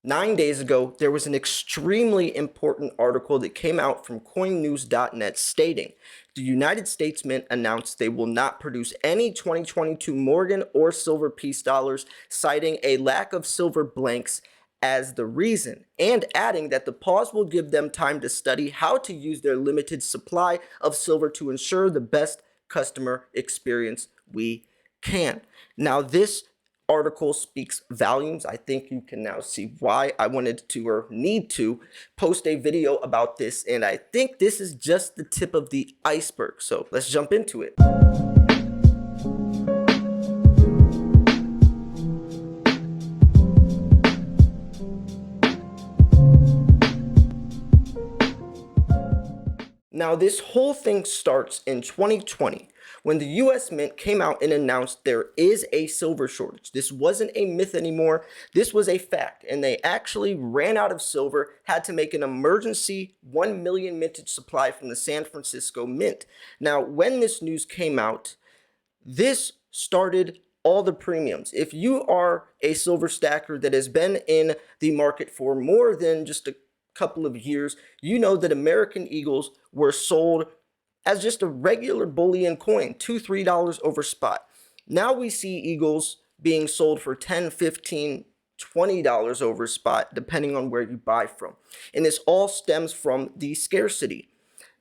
9 days ago, there was an extremely important article that came out from coinnews.net stating the United States Mint announced they will not produce any 2022 Morgan or silver peace dollars, citing a lack of silver blanks as the reason, and adding that the pause will give them time to study how to use their limited supply of silver to ensure the best customer experience we can. Now, this article speaks volumes. I think you can now see why I wanted to or need to post a video about this, and I think this is just the tip of the iceberg. So let's jump into it. Now, this whole thing starts in 2020 when the US Mint came out and announced there is a silver shortage. This wasn't a myth anymore. This was a fact, and they actually ran out of silver, had to make an emergency 1 million mintage supply from the San Francisco Mint. Now, when this news came out, this started all the premiums. If you are a silver stacker that has been in the market for more than just a couple of years, you know that American Eagles were sold as just a regular bullion coin, $2-3 over spot. Now we see Eagles being sold for $10, $15, $20 over spot, depending on where you buy from. And this all stems from the scarcity.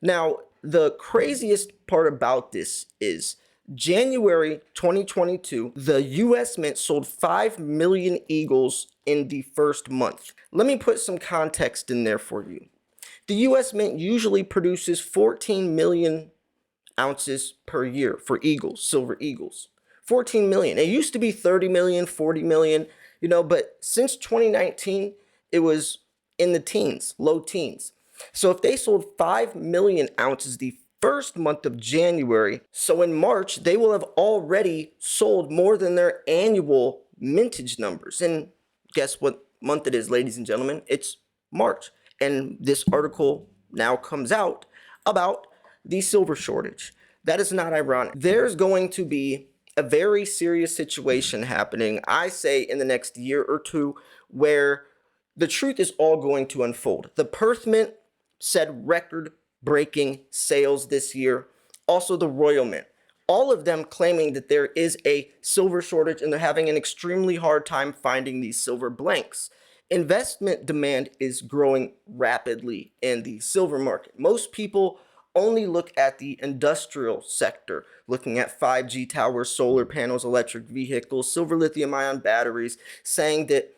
Now, the craziest part about this is January 2022, the US Mint sold 5 million Eagles in the first month. Let me put some context in there for you. The US Mint usually produces 14 million ounces per year for Eagles, silver Eagles. 14 million. It used to be 30 million, 40 million, but since 2019, it was in the teens, low teens. So if they sold 5 million ounces the first month of January, so in March, they will have already sold more than their annual mintage numbers. And guess what month it is, ladies and gentlemen? It's March. And this article now comes out about the silver shortage. That is not ironic. There's going to be a very serious situation happening, I say, in the next year or two, where the truth is all going to unfold. The Perth Mint said record-breaking sales this year. Also the Royal Mint. All of them claiming that there is a silver shortage and they're having an extremely hard time finding these silver blanks. Investment demand is growing rapidly in the silver market. Most people only look at the industrial sector, looking at 5G towers, solar panels, electric vehicles, silver lithium-ion batteries, saying that,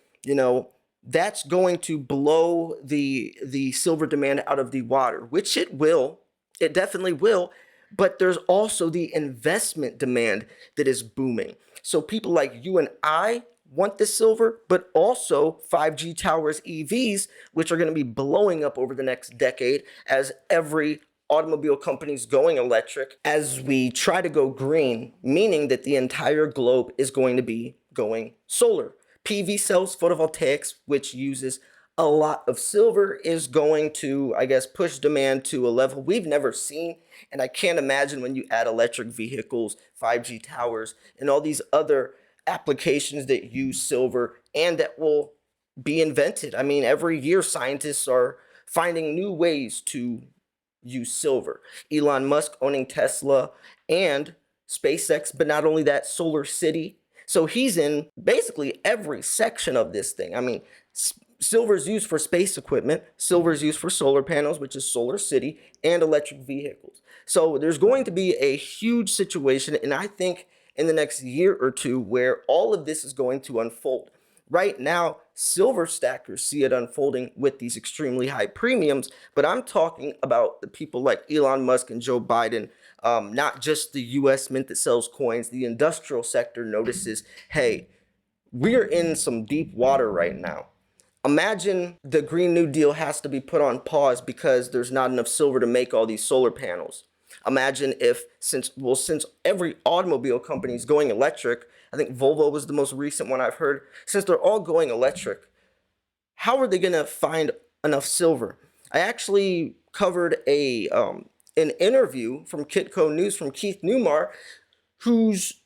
that's going to blow the silver demand out of the water, which it will. It definitely will. But there's also the investment demand that is booming. So people like you and I want the silver, but also 5G towers, EVs, which are going to be blowing up over the next decade as every automobile company is going electric, as we try to go green, meaning that the entire globe is going to be going solar. PV cells, photovoltaics, which uses a lot of silver, is going to, push demand to a level we've never seen. And I can't imagine when you add electric vehicles, 5G towers, and all these other applications that use silver and that will be invented. I mean, every year scientists are finding new ways to use silver. Elon Musk owning Tesla and SpaceX, but not only that, Solar City. So he's in basically every section of this thing. I mean, silver is used for space equipment, silver is used for solar panels, which is Solar City, and electric vehicles. So there's going to be a huge situation, and I think in the next year or two where all of this is going to unfold. Right now, silver stackers see it unfolding with these extremely high premiums, but I'm talking about the people like Elon Musk and Joe Biden, not just the US Mint that sells coins. The industrial sector notices, hey, we're in some deep water right now. Imagine the Green New Deal has to be put on pause because there's not enough silver to make all these solar panels. Imagine if, since every automobile company is going electric, I think Volvo was the most recent one I've heard, since they're all going electric, how are they going to find enough silver? I actually covered an interview from Kitco News from Keith Newmar, who's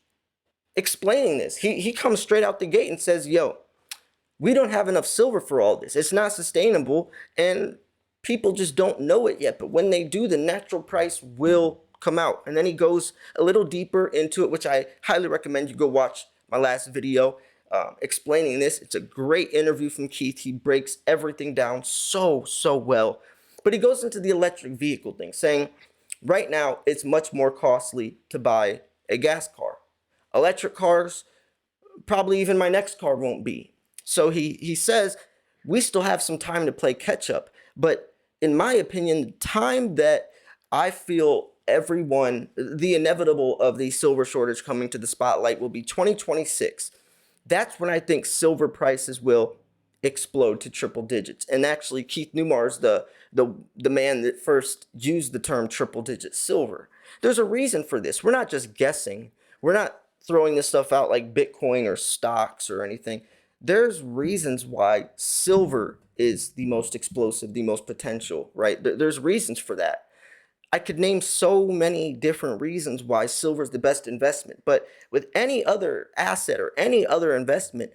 explaining this. He comes straight out the gate and says, yo, We don't have enough silver for all this. It's not sustainable, and people just don't know it yet. But when they do, the natural price will come out. And then he goes a little deeper into it, which I highly recommend you go watch my last video explaining this. It's a great interview from Keith. He breaks everything down so well. But he goes into the electric vehicle thing, saying right now it's much more costly to buy a gas car. Electric cars, probably even my next car won't be. So he says we still have some time to play catch up. But in my opinion, the time that I feel the inevitable of the silver shortage coming to the spotlight will be 2026. That's when I think silver prices will explode to triple digits. And actually, Keith Newmar's the man that first used the term triple digit silver. There's a reason for this. We're not just guessing. We're not throwing this stuff out like Bitcoin or stocks or anything. There's reasons why silver is the most explosive, the most potential, right? There's reasons for that. I could name so many different reasons why silver is the best investment, but with any other asset or any other investment,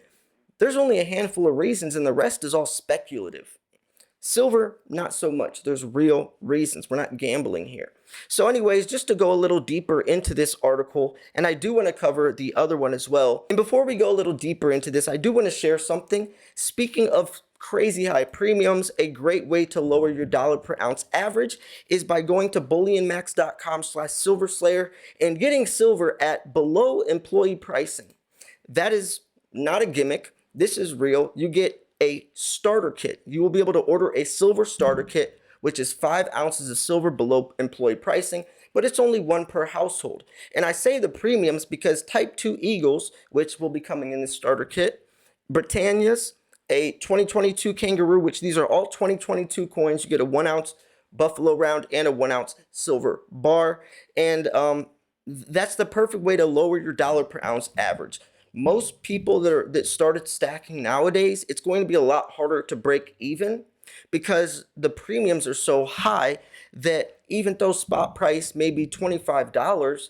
there's only a handful of reasons and the rest is all speculative. Silver, not so much. There's real reasons. We're not gambling here. So anyways, just to go a little deeper into this article, and I do want to cover the other one as well. And before we go a little deeper into this, I do want to share something. Speaking of crazy high premiums, a great way to lower your dollar per ounce average is by going to bullionmax.com/silverslayer and getting silver at below employee pricing. That is not a gimmick. This is real. You get a starter kit. You will be able to order a silver starter kit, which is 5 ounces of silver below employee pricing, but it's only one per household. And I say the premiums because Type 2 Eagles, which will be coming in the starter kit, Britannia's, a 2022 Kangaroo, which these are all 2022 coins. You get a 1 ounce Buffalo round and a 1 ounce silver bar. And that's the perfect way to lower your dollar per ounce average. Most people that started stacking nowadays, it's going to be a lot harder to break even because the premiums are so high that even though spot price may be $25,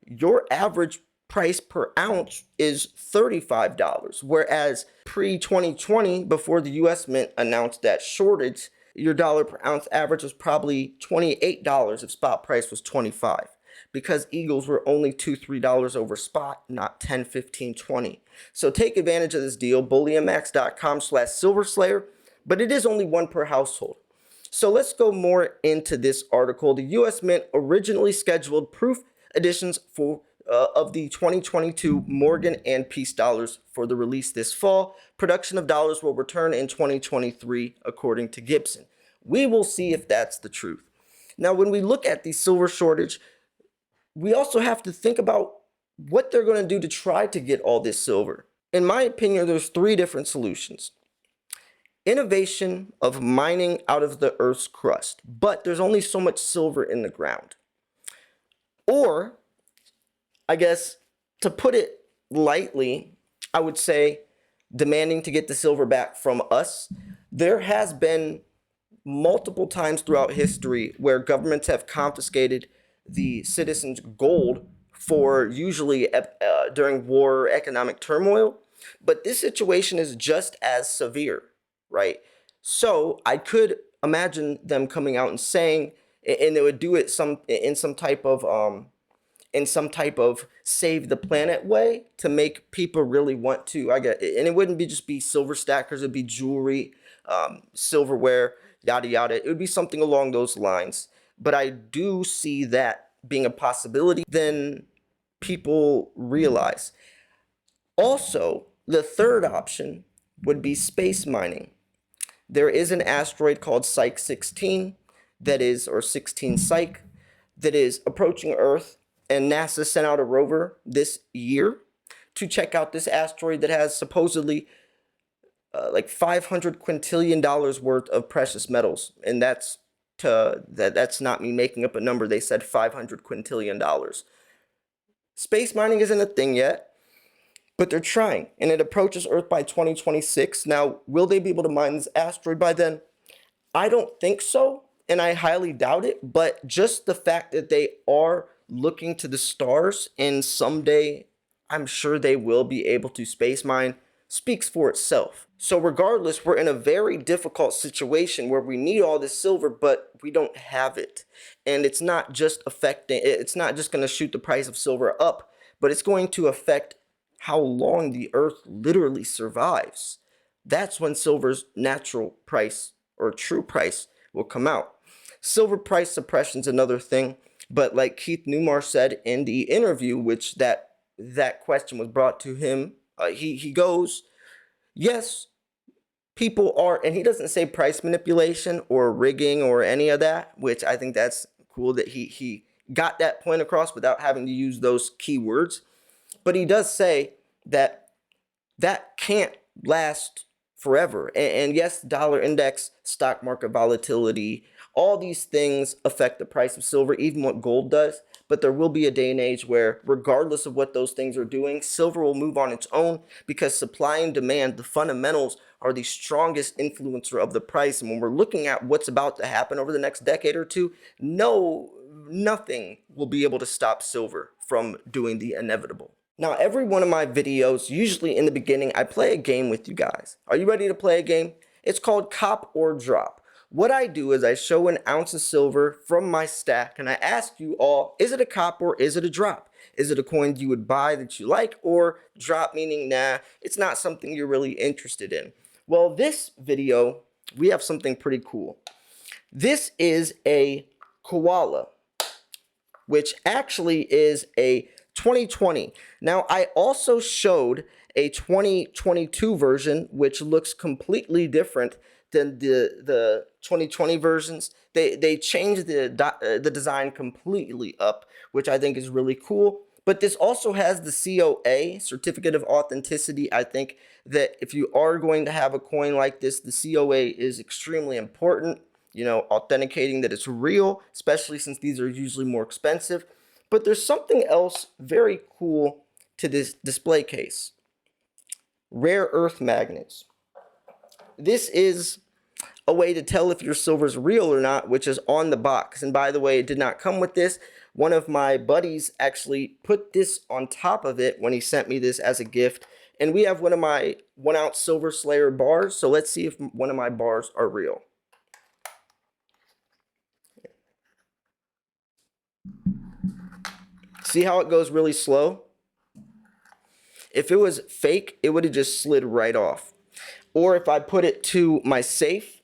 your average price per ounce is $35. Whereas pre-2020, before the US Mint announced that shortage, your dollar per ounce average was probably $28 if spot price was $25. Because Eagles were only $2, $3 over spot, not 10, 15, 20. So take advantage of this deal, bullionmax.com/silverslayer, but it is only one per household. So let's go more into this article. The U.S. Mint originally scheduled proof editions of the 2022 Morgan and Peace dollars for the release this fall. Production of dollars will return in 2023, according to Gibson. We will see if that's the truth. Now, when we look at the silver shortage, we also have to think about what they're going to do to try to get all this silver. In my opinion, there's 3 different solutions. Innovation of mining out of the Earth's crust, but there's only so much silver in the ground. Or, I guess, to put it lightly, I would say demanding to get the silver back from us. There has been multiple times throughout history where governments have confiscated the citizens' gold for usually during war or economic turmoil, but this situation is just as severe, right? So I could imagine them coming out and saying, and they would do it in some type of save the planet way to make people really want to. And it wouldn't just be silver stackers; it'd be jewelry, silverware, yada yada. It would be something along those lines. But I do see that being a possibility than people realize. Also, the third option would be space mining. There is an asteroid called Psyche 16 or 16 Psyche, that is approaching Earth, and NASA sent out a rover this year to check out this asteroid that has supposedly like $500 quintillion worth of precious metals, and that's not me making up a number. They said $500 quintillion. Space mining isn't a thing yet, but they're trying, and it approaches Earth by 2026. Now, will they be able to mine this asteroid by then? I don't think so, and I highly doubt it, but just the fact that they are looking to the stars, and someday I'm sure they will be able to space mine, speaks for itself. So regardless, we're in a very difficult situation where we need all this silver, but we don't have it. And it's not just going to shoot the price of silver up, but it's going to affect how long the earth literally survives. That's when silver's natural price or true price will come out. Silver price suppression is another thing, but like Keith Newmar said in the interview, which that question was brought to him, he goes, yes, people are, and he doesn't say price manipulation or rigging or any of that, which I think that's cool that he got that point across without having to use those keywords. But he does say that that can't last forever. And yes, dollar index, stock market volatility, all these things affect the price of silver, even what gold does. But there will be a day and age where, regardless of what those things are doing, silver will move on its own, because supply and demand, the fundamentals, are the strongest influencer of the price. And when we're looking at what's about to happen over the next decade or two, nothing will be able to stop silver from doing the inevitable. Now, every one of my videos, usually in the beginning, I play a game with you guys. Are you ready to play a game? It's called Cop or Drop. What I do is I show an ounce of silver from my stack, and I ask you all, is it a cop or is it a drop? Is it a coin you would buy that you like, or drop meaning, nah, it's not something you're really interested in? Well, this video, we have something pretty cool. This is a koala, which actually is a 2020. Now, I also showed a 2022 version, which looks completely different than the 2020 versions. They changed the design completely up, which I think is really cool. But this also has the COA, Certificate of Authenticity. I think that if you are going to have a coin like this, the COA is extremely important. You know, authenticating that it's real, especially since these are usually more expensive. But there's something else very cool to this display case. Rare earth magnets. This is a way to tell if your silver's real or not, which is on the box. And by the way, it did not come with this. One of my buddies actually put this on top of it when he sent me this as a gift. And we have one of my 1 ounce Silver Slayer bars. So let's see if one of my bars are real. See how it goes really slow? If it was fake, it would have just slid right off. Or if I put it to my safe,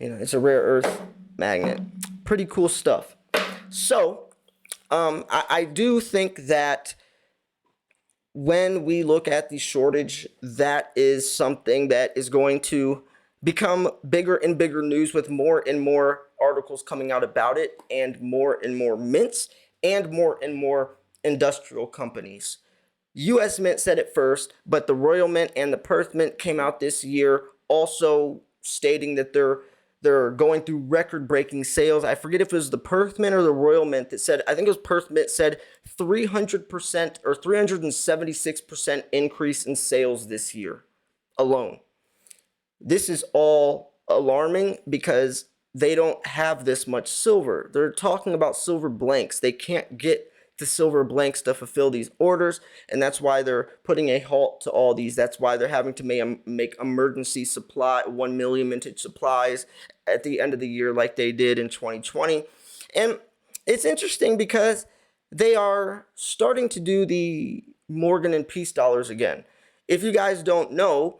you know, it's a rare earth magnet. Pretty cool stuff. So, I do think that when we look at the shortage, that is something that is going to become bigger and bigger news, with more and more articles coming out about it, and more mints, and more industrial companies. U.S. Mint said it first, but the Royal Mint and the Perth Mint came out this year also stating that they're going through record-breaking sales. I forget if it was the Perth Mint or the Royal Mint that said, I think it was Perth Mint, said 300% or 376% increase in sales this year alone. This is all alarming because they don't have this much silver. They're talking about silver blanks. They can't get the silver blanks to fulfill these orders, and that's why they're putting a halt to all these. That's why they're having to make emergency supply, 1 million mintage supplies at the end of the year like they did in 2020. And it's interesting because they are starting to do the Morgan and Peace dollars again. If you guys don't know,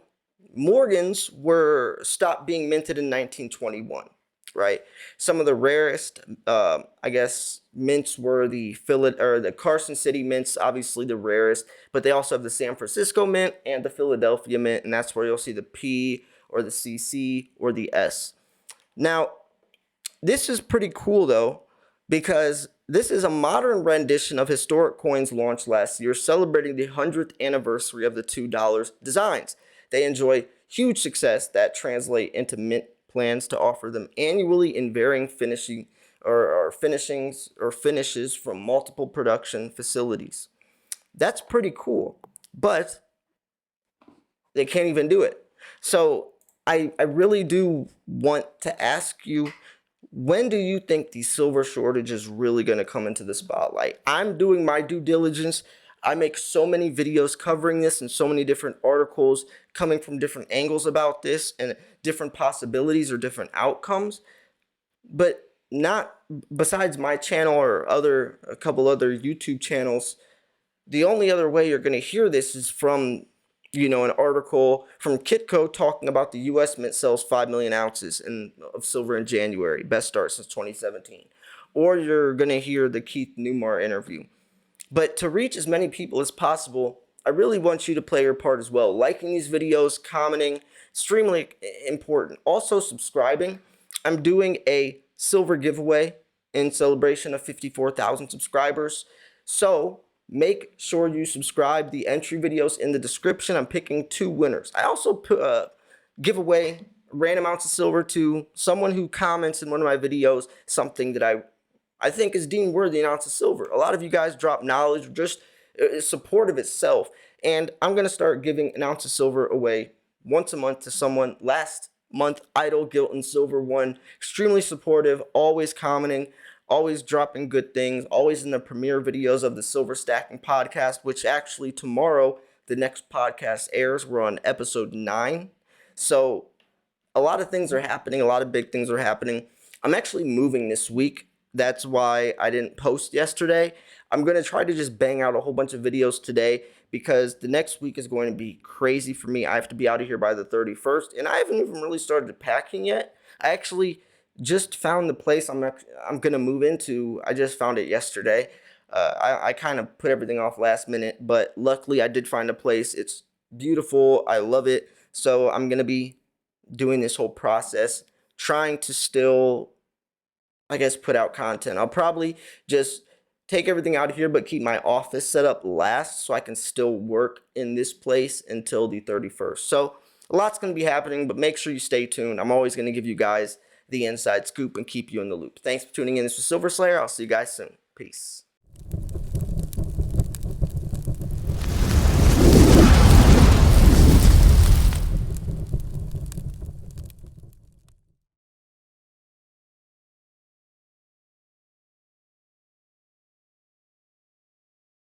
Morgans were stopped being minted in 1921, right? Some of the rarest, I guess, mints were the Carson City mints, obviously the rarest, but they also have the San Francisco Mint and the Philadelphia Mint, and that's where you'll see the P or the CC or the S. Now, this is pretty cool though, because this is a modern rendition of historic coins launched last year, celebrating the 100th anniversary of the $2 designs. They enjoy huge success that translate into mint plans to offer them annually in varying finishings from multiple production facilities. That's pretty cool, but they can't even do it. So I really do want to ask you, when do you think the silver shortage is really going to come into the spotlight? I'm doing my due diligence. I make so many videos covering this and so many different articles coming from different angles about this and different possibilities or different outcomes. But not besides my channel or a couple other YouTube channels, the only other way you're going to hear this is from, an article from Kitco talking about the U.S. Mint sells 5 million ounces of silver in January, best start since 2017. Or you're going to hear the Keith Newmar interview. But to reach as many people as possible, I really want you to play your part as well. Liking these videos, commenting, extremely important. Also subscribing. I'm doing a silver giveaway in celebration of 54,000 subscribers. So make sure you subscribe. The entry videos in the description. I'm picking 2 winners. I also give away random amounts of silver to someone who comments in one of my videos something that I think is deemed worthy an ounce of silver. A lot of you guys drop knowledge, just support of itself. And I'm going to start giving an ounce of silver away once a month to someone. Last month, Idol, Guilt, and Silver won. Extremely supportive, always commenting, always dropping good things, always in the premiere videos of the Silver Stacking podcast, which actually tomorrow, the next podcast airs. We're on episode 9. So a lot of things are happening. A lot of big things are happening. I'm actually moving this week. That's why I didn't post yesterday. I'm going to try to just bang out a whole bunch of videos today because the next week is going to be crazy for me. I have to be out of here by the 31st, and I haven't even really started packing yet. I actually just found the place I'm going to move into. I just found it yesterday. I kind of put everything off last minute, but luckily I did find a place. It's beautiful. I love it. So I'm going to be doing this whole process, trying to still, I guess, put out content. I'll probably just take everything out of here, but keep my office set up last so I can still work in this place until the 31st. So a lot's going to be happening, but make sure you stay tuned. I'm always going to give you guys the inside scoop and keep you in the loop. Thanks for tuning in. This was Silver Slayer. I'll see you guys soon. Peace.